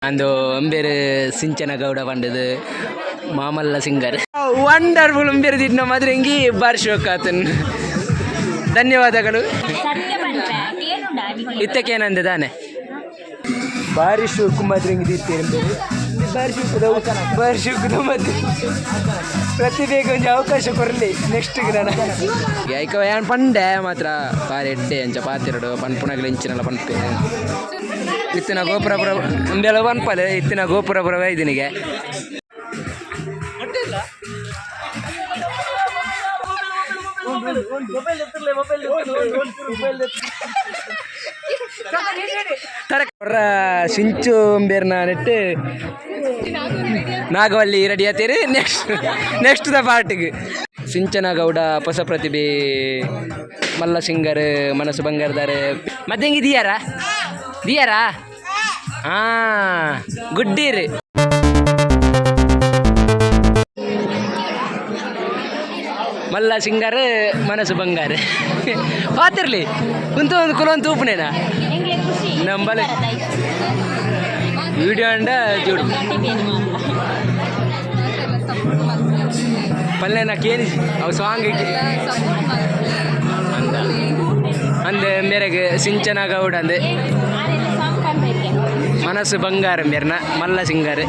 ಅಂದು ಅಂಬೇರು ಸಿಂಚನ ಗೌಡ ಪಂಡದು ಮಾಮಲ್ಲ singer wonderful ಅಂಬೇರು ದಿನ ಮದ್ರಂಗಿ ಬಾರ್ಶೋಕಾತನ್ ಧನ್ಯವಾದಗಳು. ಇತ್ತಕ್ಕೇನಂದ ತಾನೆ ಬಾರಿ ಶೋಕು ಮದ್ರಂಗಿ ದಿತ್ತೇನೆ ಬಾರಿ ಶೋಕದ ಮದ್ದು ಪ್ರತಿಭೆಗೆ ಒಂದು ಅವಕಾಶ ಕೊರಲಿ ನೆಕ್ಸ್ಟ್ ಐಕ ಏನು ಪಂಡೆ ಮಾತ್ರ ಬಾರಿ ಎಡ್ಡೆ ಅಂಚ ಪಾತಿರಡು ಪನ್ಪುಣಗಳು ಇಂಚಿನೆಲ್ಲ ಪನ್ಪೆ ಇತ್ತಿನ ಗೋಪುರಪುರ ಒಂದೆಲ್ಲ ಪನ್ಪಲೆ ಇತ್ತಿನ ಗೋಪುರಪುರವೇ ಇದನಿಗೆ ಸಿಂಚು ಬೇರ್ನ ನೆಟ್ಟು ನಾಗವಲ್ಲಿ ರೆಡಿ ಆತೀರಿ ನೆಕ್ಸ್ಟ್ ದ ಪಾರ್ಟಿಗೆ ಸಿಂಚನ ಗೌಡ ಹೊಸ ಪ್ರತಿಭೆ ಮಲ್ಲ ಸಿಂಗರ್ ಮನಸ್ಸು ಬಂಗಾರದಾರೆ ಮತ್ತೆ ಹೆಂಗೆ ದಿಯಾರಾ ಗುಡ್ಡೀರಿ ಮಲ್ಲ ಸಿಂಗರ್ ಮನಸ್ಸು ಬಂಗಾರ ಪಾತಿರ್ಲಿ ಕುಂತು ಒಂದು ಕುಲೊಂದು ತೂಪನೇನಾ ನಂಬಲೆ ವಿಡಿಯೋ ಅಂಡ ಜೋಡು ಪಲ್ಲೆನ ಕೇಳಿ ಅವು ಸಾಂಗ್ ಅಂದ ಮೇರೆಗೆ ಸಿಂಚನ ಗೌಡ ಅಂದೆ ಮನಸ್ಸು ಬಂಗಾರ ಮೇರ್ನ ಮಲ್ಲ ಸಿಂಗರ್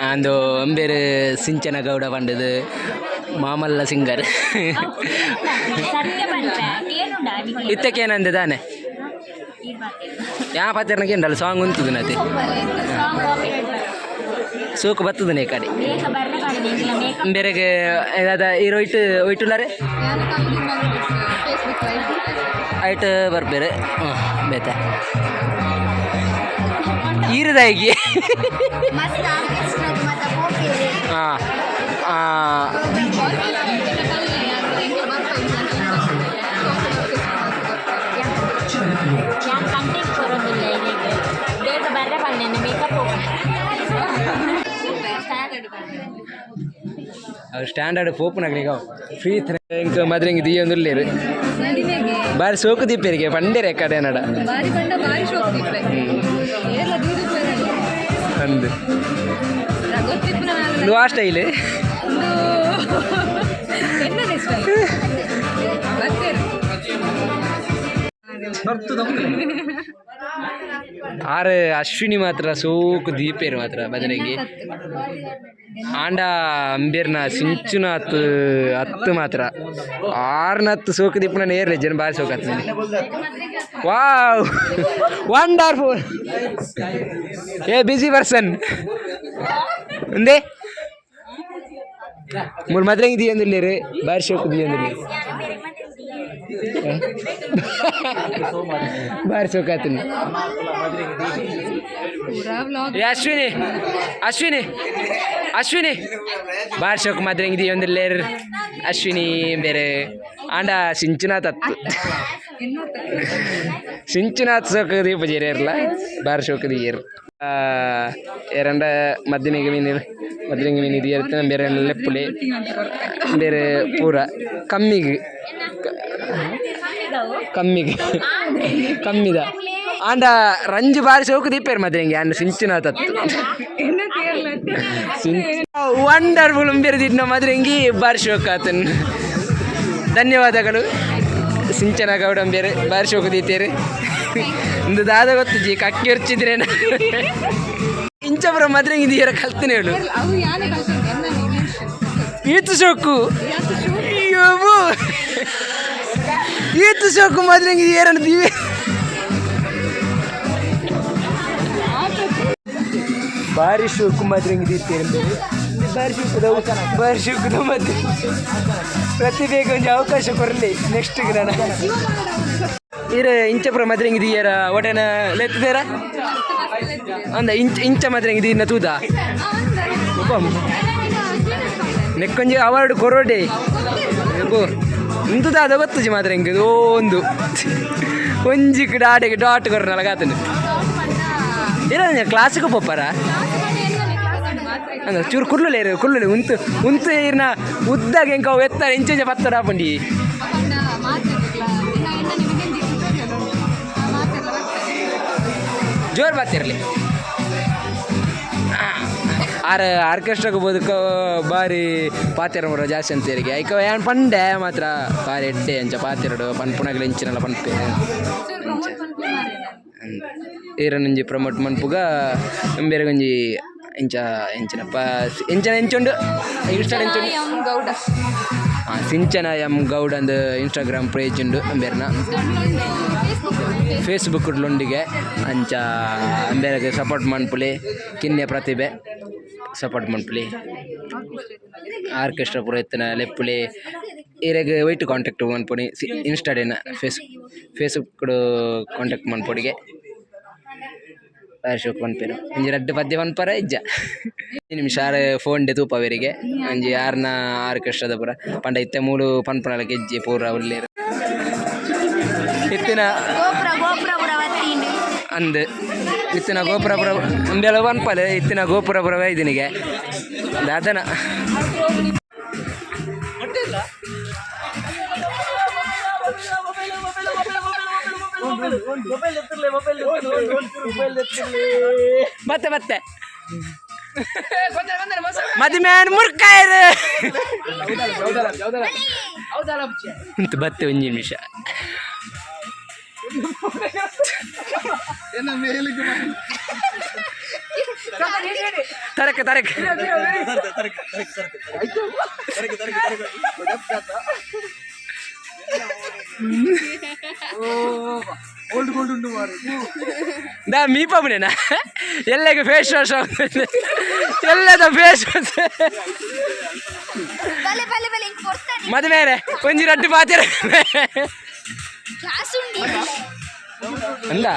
ಅಂದು ಅಂಬೇರು ಸಿಂಚನ ಗೌಡ ಪಂಡದು ಮಾಮಲ್ಲ ಸಿಂಗರ್ ಇತ್ತಕ್ಕೇನಂದ ತಾನೆ ಯಾ ಪಾತಿರ್ನಕ್ಕೆ ಉಂಟಲ್ಲ ಸಾಂಗ್ ಉಂಟುದು ನತೆ ಸೋಕು ಬರ್ತದೆ ನೇ ಕಡೆ ಬೇರೆಗೆ ಅದ ಹೀರೋ ಒಯ್ಟುಲಾರೆ ಐಟ್ ಬರ್ಬೇರೆ ಬೇತ ಈರದಾಗಿ ಸ್ಟ್ಯಾಂಡರ್ಡ್ ಪೋಪುನಾಗ ಫ್ರೀ ಇಂಕ ಮದ್ರಂಗಿ ದಿಯೊಂದುಲ್ಲೇರು ಬಾರಿ ಸೋಕು ದಿಪ್ಪೇರಿಗೆ ಪಂಡೇರೆ ಕಡೆ ನಡ ಅಂದು నువ్వు ఆ స్టైల్ ಆರು ಅಶ್ವಿನಿ ಮಾತ್ರ ಸೋಕು ದೀಪೇರು ಮಾತ್ರ ಬದನೆಗೆ ಆಂಡ ಅಂಬೇರ್ನ ಸಿಂಚುನ ಹತ್ತು ಮಾತ್ರ ಆರ್ನ ಹತ್ತು ಸೋಕು ದೀಪನ ನೇರ್ಲೆ ಜನ ಬಾರಿ ಸೋಕು ಹತ್ತು ವಾವ್ ವಂಡರ್ಫುಲ್ ಏ ಬಿಸಿ ಪರ್ಸನ್ ಒಂದೇ ಮೂರು ಮದ್ರಂಗಿ ದಿಯಂದಿಲ್ಲೇರು ಬಾರಿ ಶೋಕು ದಿಯಂದಿಲ್ಲ ಬಾರಿ ಶೋಕು ಆತನ ಅಶ್ವಿನಿ ಬಾರಿ ಶೋಕು ಮದ್ರಂಗಿ ದಿಯಂದಿಲ್ಲೇರು ಅಶ್ವಿನಿ ಬೇರೆ ಆಂಡ ಸಿಂಚುನಾಥ್ ಸೋಕು ದೀಪ ಜೇರಿ ಇರಲ್ಲ ಬಾರಿ ಶೋಕು ದಿಯರು ಎರಡ ಮಧ್ಯಮಿಗೆ ಮೀನು ಇರ್ತಾನೆ ಬೇರೆ ಲೆಪ್ಪುಲೆ ಬೇರೆ ಪೂರ ಕಮ್ಮಿದ ಆಂಡ ರಂಜು ಬಾರಿ ಸೋಕು ದೀಪೇರು ಮದ್ರಂಗಿ ಆಂಡ ಸಿಂಚುನಾಥ್ ವಂಡರ್ಫುಲ್ ಬೇರೆ ದಿನ ಮದ್ರಂಗಿ ಬಾರಿ ಶೋಕು ಆತನ್ ಧನ್ಯವಾದಗಳು. ಸಿಂಚನ ಗೌಡ ಬೇರೆ ಬಾರಿ ಶೋಕು ದೀತೇರು ಒಂದು ದಾದ ಗೊತ್ತು ಜಿ ಕಕ್ಕಿ ಹೊರ್ಚಿದ್ರೇನ ಇಂಚಪುರ ಮದ್ರಂಗಿ ದಿಯರ ಕಲ್ತನೆ ಹೇಳು ಈತು ಶೋಕು ಈತು ಶೋಕು ಮದ್ರಂಗಿ ದಿಯರ ದಿವೆ ಬಾರಿ ಶೋಕು ಮದ್ರಂಗಿ ದಿತ್ತೇರು ಬಾರಿ ಶೋಕದ ಮದ್ದು ಪ್ರತಿಭೆಗೆ ಒಂದು ಅವಕಾಶ ಕೊರಲಿ ನೆಕ್ಸ್ಟ್ ಇರ ಇಂಚಪುರ ಮದ್ರಂಗಿ ದಿಯರ ಒಟನ ಲೆತ್ತದೇರ ಅಂದ ಇಂಚ ಮದ್ರಂಗಿ ದಿನ ತೂದ ನೆಕ್ಕೊಂಜಿ ಅವಾರ್ಡ್ ಕೊರೋಡೆ ಇಂತದ ಅದ ಗೊತ್ತಜಿ ಮದ್ರಂಗಿ ಒಂದು ಒಂಜಿ ಕಡೆ ಆಡೆಗೆ ಡಾಟ್ ಕೊರನಲ್ಲ ಕಾತನು ಇಲ್ಲ ಕ್ಲಾಸಿಗೆ ಪೋಪಾರ ಅಂದ ಚೂರು ಕುರ್ಲು ಉಂತು ಇರ್ನ ಉದ್ದಾಗ ಹೆಂಗೆ ಅವು ಎತ್ತಾರೆ ಇಂಚೆ ಪತ್ತಡ ಪಂಡಿ ಜೋರು ಬರ್ತಿರಲಿ ಆರ್ಕೆಸ್ಟ್ರಾಗೆ ಬದುಕ ಬಾರಿ ಪಾತೆರ ಜಾಸ್ತಿ ಅಂತೇರಿಗೆ ಐಕ ಏನು ಪಂಡೆ ಮಾತ್ರ ಬಾರಿ ಎಡ್ಡೆ ಅಂಚ ಪಾತೆರಡು ಪನ್ಪುಣಗಳು ಹೆಂಚಿನಲ್ಲ ಪನ್ಪೆ ಈರನಂಜಿ ಪ್ರಮೋಟ್ ಮನ್ಪುಗ ಬೇರೆ ಗಂಜಿ ಇಂಚ ಎಂಚಿನಪ್ಪ ಎಂಚುಂಡು ಇನ್ಸ್ಟಾಡ್ ಎಂಚುಂಡು ಸಿಂಚನ ಎಂ ಗೌಡ್ ಅಂದು ಇನ್ಸ್ಟಾಗ್ರಾಮ್ ಪೇಜ್ ಉಂಡು ಬೇರೆನ ಫೇಸ್ಬುಕ್ ಲೊಂಡಿಗೆ ಅಂಚ ಬೇರೆ ಸಪೋರ್ಟ್ ಮನ್ಪುಲಿ ಕಿನ್ನೆ ಪ್ರತಿಭೆ ಸಪೋರ್ಟ್ ಮನ್ಪುಲಿ ಆರ್ಕೆಸ್ಟ್ರಾ ಪೂರ ಎತ್ತಿನ ಲೆಪ್ಪುಲಿ ಇರೆಗೆ ವೈಟ್ ಕಾಂಟ್ಯಾಕ್ಟ್ ಮನ್ಪೊಡಿ ಇನ್ಸ್ಟಾಡೇನ ಫೇಸ್ಬುಕ್ ಕಾಂಟ್ಯಾಕ್ಟ್ ಮನ್ಪೊಡಿಗೆ ಶೋಕ್ ಪನ್ಪೇರು ಒಂಜಿ ರಡ್ಡು ಪದ್ಯ ಪನ್ಪರ ಇಜ್ಜ ನಿಮಿಷ ಫೋನ್ ಡೆ ತೂಪವೇರಿಗೆ ಒಂಜಿ ಯಾರನ್ನ ಆರ್ಕೆಸ್ಟ್ರಾದ ಪೂರ ಪಂಡ ಇತ್ತೆ ಮೂಲು ಪನ್ಪುನಲ ಗೆಜ್ಜೆ ಪೂರ ಉಳ್ಳೇರು ಇತ್ತಿನ ಅಂದ್ ಇತ್ತಿನ ಗೋಪುರಪುರ ಒಂದೆಲ್ಲ ಪನ್ಪಲೆ ಇತ್ತಿನ ಗೋಪುರಪುರ ವೈದಿನಿಗೆ ದಾದನ ಮತ್ತೆ ಮತ್ತೆ ಮದುಮೇನ್ ಮುರ್ಕಾಯ್ರು ಅಂತ ಬತ್ತೆ ಒಂಜಿ ನಿಮಿಷ ತರಕ ತರಕ ದಾ ಮೀ ಪಬ್ನೇನಾ ಎಲ್ಲಗೆ ಫೇಸ್ ವಾಶ್ ಎಲ್ಲದ ಫೇಸ್ ವಾಶ್ ಮದುವೆ ಒಂಜಿ ರಡ್ಡು ಪಾತಿರ ಅಂದ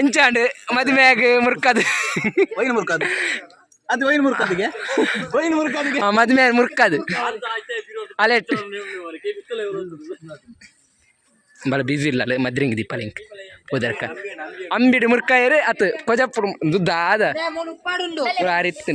ಎಂಚಾಂಡ್ ಮದುವೆಯಾಗ ಮುರ್ಕದು ಮದುವೆ ಮುರ್ಕದು ಅಲೆಟ್ ಬಲ ಬಿಸಿ ಇಲ್ಲ ಅಲ್ಲ ಮದ್ರಿಂಗ್ ದೀಪ ಲಿಂಕ್ ಹೋದರ್ಕ ಅಂಬಿಡಿ ಮುರ್ಕಾಯರೆ ಅತ್ ಕೊಜಪುರ ದುದ್ದ ಆದ ಆ ರೀತಿ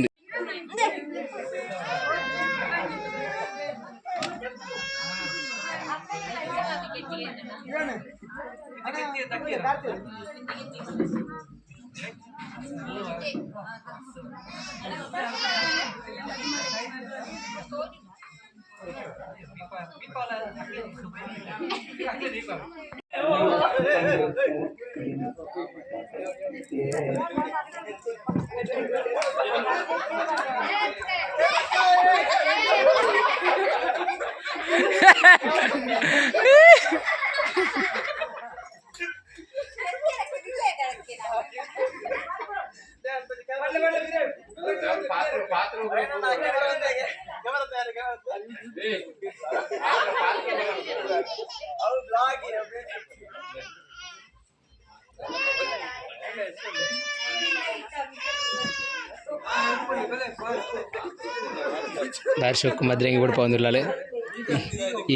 దర్శకు మద్రంగి పడిపోయింది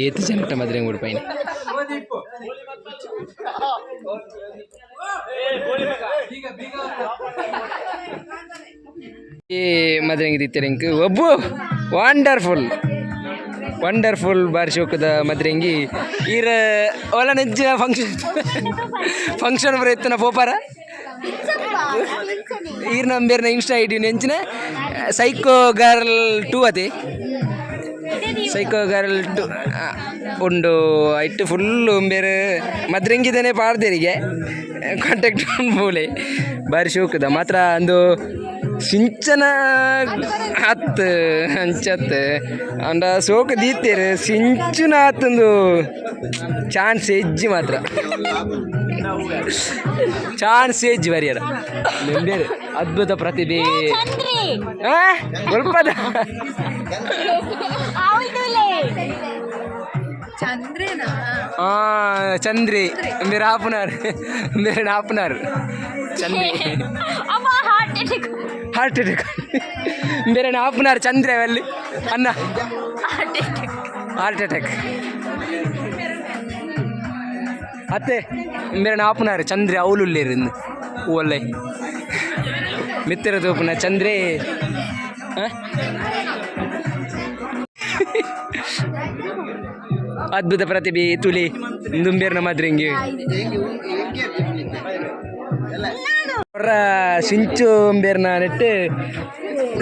ఏతి చెమట మద్రంగి పడిపోయింది ಈ ಮದ್ರಂಗಿ ದಿತ್ತರಿಂಕ್ ಒಬ್ಬು ವಂಡರ್ಫುಲ್ ಬಾರಿ ಶೋಕದ ಮದ್ರಂಗಿ ಈರ ಒಲ ನೆಜ್ಜ ಫಂಕ್ಷನ್ ಬರ ಎತ್ತನ ಪೋಪಾರ ಈರ್ ನಂಬೇರ್ನ ಇನ್ಸ್ಟಾ ಐಡಿ ನೆಂಚಿನ ಸೈಕೋ ಗರ್ಲ್ 2 ಅದೇ ಸೈಕೋ ಗರ್ಲ್ 2 ಉಂಡು ಐಟ್ ಫುಲ್ಲು ಬೇರೆ ಮದ್ರಂಗಿದೇನೆ ಪಾಡ್ದೇರಿಗೆ ಕಾಂಟ್ಯಾಕ್ಟ್ ಮೂಲೆ ಬಾರಿ ಶೋಕದ ಮಾತ್ರ ಒಂದು ಸಿಂಚನ ಹತ್ತು ಹಂಚತ್ತು ಅಂಡ ಸೋಕ ದೀತೇರು ಸಿಂಚುನ ಹತ್ತೊಂದು ಚಾನ್ಸ್ ಹೆಜ್ಜಿ ಮಾತ್ರ ಚಾನ್ಸ್ ಹೆಜ್ಜಿ ಬರಿಯರ ಬೇರೆ ಅದ್ಭುತ ಪ್ರತಿಭೆ ಸ್ವಲ್ಪದ ಚಂದ್ರಿ ಮೇರೆ ಹಾಪುನಾರ್ ಚಂದ್ರಿ ಹಾರ್ಟ್ ಅಟ್ಯಾಕ್ ಬೇರೆ ಹಾಪುನಾರ್ ಚಂದ್ರ ಅಲ್ಲಿ ಅನ್ನ ಹಾರ್ಟ್ ಅಟ್ಯಾಕ್ ಅತ್ತೆ ಬೇರೆ ಹಾಪುನಾರ್ ಚಂದ್ರ ಅವಲುಲ್ಲೇರು ಒಳ್ಳೆ ಮಿತ್ತಿರ ತೋಪುನ ಚಂದ್ರೆ ಅದ್ಭುತ ಪ್ರತಿಭೆ ತುಲಿ ಇಂದುಂಬೇರ್ನ ಮಾದ್ರೆಂಗಿ ಅವರ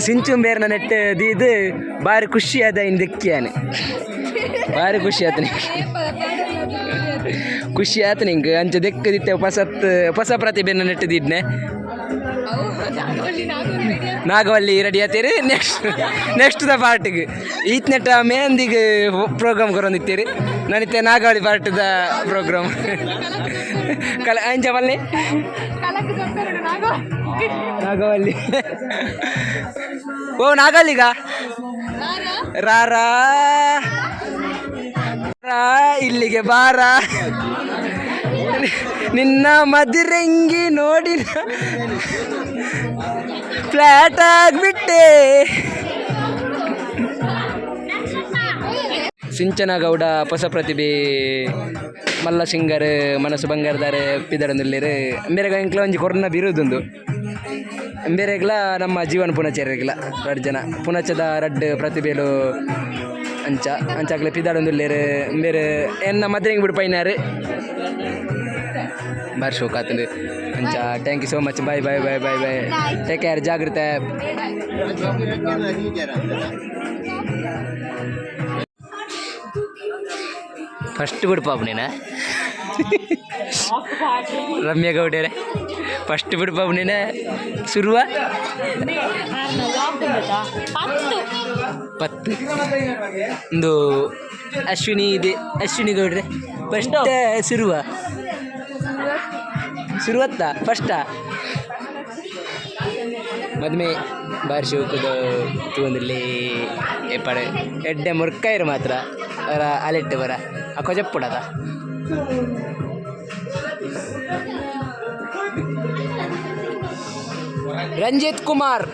ಸಿಂಚುಂಬೇರ್ನ ನೆಟ್ಟು ದೀದು ಭಾರಿ ಖುಷಿ ಆದ ಹಿಂದಕ್ಕಿಯಾನೆ ಭಾರಿ ಖುಷಿ ಆತ ಖುಷಿ ಆತ ನಿಂಗೆ ಅಂಚೆ ದೆಕ್ಕದಿತ್ತೆ ಹೊಸ ಪ್ರತಿಭೆನ ನೆಟ್ಟದಿದ್ನೆ ನಾಗವಲ್ಲಿ ರೆಡಿ ಆತೀರಿ ನೆಕ್ಸ್ಟ್ ದ ಪಾರ್ಟಿಗೆ ಈತ್ ನೆಟ್ಟ ಮೆಹಂದಿಗೆ ಪ್ರೋಗ್ರಾಮ್ ಕೊರೊಂದಿತ್ತೀರಿ ನಾನಿತ್ತೆ ನಾಗವಲ್ಲಿ ಪಾರ್ಟಿದ ಪ್ರೋಗ್ರಾಮ್ ಅಂಜವಲ್ಲಿ ನಾಗವಲ್ಲಿ ಓ ನಾಗಲ್ಲಿಗ ರಾರಾ ಇಲ್ಲಿಗೆ ಬಾರ ನಿನ್ನ ಮದಿರಂಗಿ ನೋಡಿ ಫ್ಲಾಟ್ ಆಗಿಬಿಟ್ಟೆ. ಸಿಂಚನಗೌಡ ಹೊಸ ಪ್ರತಿಭೆ ಮಲ್ಲ ಸಿಂಗರ್ ಮನಸ್ಸು ಬಂಗಾರದಾರೆ ಪಿದಡಂದುಲ್ಲೇರು ಬೇರೆಗ ಇಂಕ್ಲ ಒಂಜಿ ಕೊರೋನಾ ಬಿರುದೊಂದು ಬೇರೆಗ್ಲ ನಮ್ಮ ಜೀವನ ಪುನಚೇರಿಗ್ಲ 2 ಜನ ಪುನಚದ 2 ಪ್ರತಿಭೆಲು ಅಂಚಾಗ್ಲೆ ಪಿದಾಡೊಂದುಲ್ಲೇರು ಬೇರೆ ಎನ್ನ ಮದ್ರೆಂಗ್ ಬಿಡು ಪೈನಾರು ಬಾರಿ ಶೋಕ್ ಆತಂದು ಅಂಚ thank you so much bye bye bye bye bye take care ಜಾಗ್ರತೆ. ಫಸ್ಟ್ ಬಿಡು ಪಾಪ ನೀನ ರಮ್ಯಾ ಗೌಡ್ಯರೆ ಫಸ್ಟ್ ಬಿಡು ಪಾಪ ನೀನ ಶುರುವ 10 ಒಂದು ಅಶ್ವಿನಿ ಗೌಡ್ರೆ ಫಸ್ಟ್ ಶುರುವತ್ತ ಫಸ್ಟಾ ಮದ್ಮೆ ಬಾರಿ ಶೋಕದ ತೂಂದಲ್ಲಿ ಎಪ್ಪಡೆ ಎಡ್ಡೆ ಮುರ್ಕಾಯಿರು ಮಾತ್ರ ಅವರ ಅಲೆಟ್ಟು ಬರ ಆ ಕೊಜಪ್ಪುಡದ ರಂಜಿತ್ ಕುಮಾರ್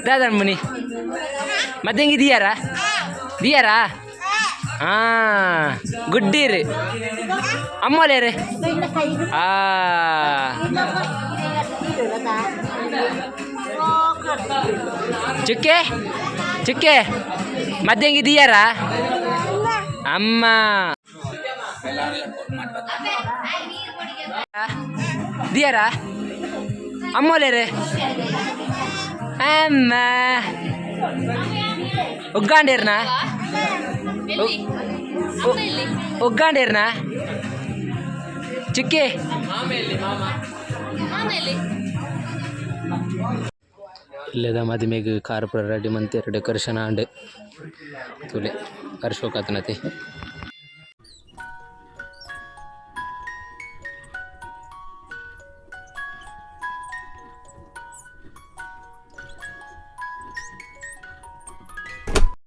ದಾದನ್ ಮುನಿ ಮತ್ತೆ ಹೆಂಗೆ ದಿಯಾರಾ ಗುಡ್ಡೀರಿ ಅಮ್ಮೋಲೇರಿ ಚುಕ್ಕೆ ಮತ್ತೆ ಹೆಂಗೆ ದಿಯಾರಾ ಅಮ್ಮ ದಿಯಾರಾ ಅಮ್ಮೋಲೇರಿ ಅಮ್ಮ ಒಗ್ಗಾಂಡೇರ್ನಾ ಚಿಕ್ಕಿ ಇಲ್ಲದ ಮದುವೆಗೆ ಕಾರ್ಪುರ ರೆಡಿ ಮಂತೆ ಡೆಕೋರೇಷನ್ ಆಂಡ್ ತುಲೆ ಕರ್ಶೋಕಾತನತಿ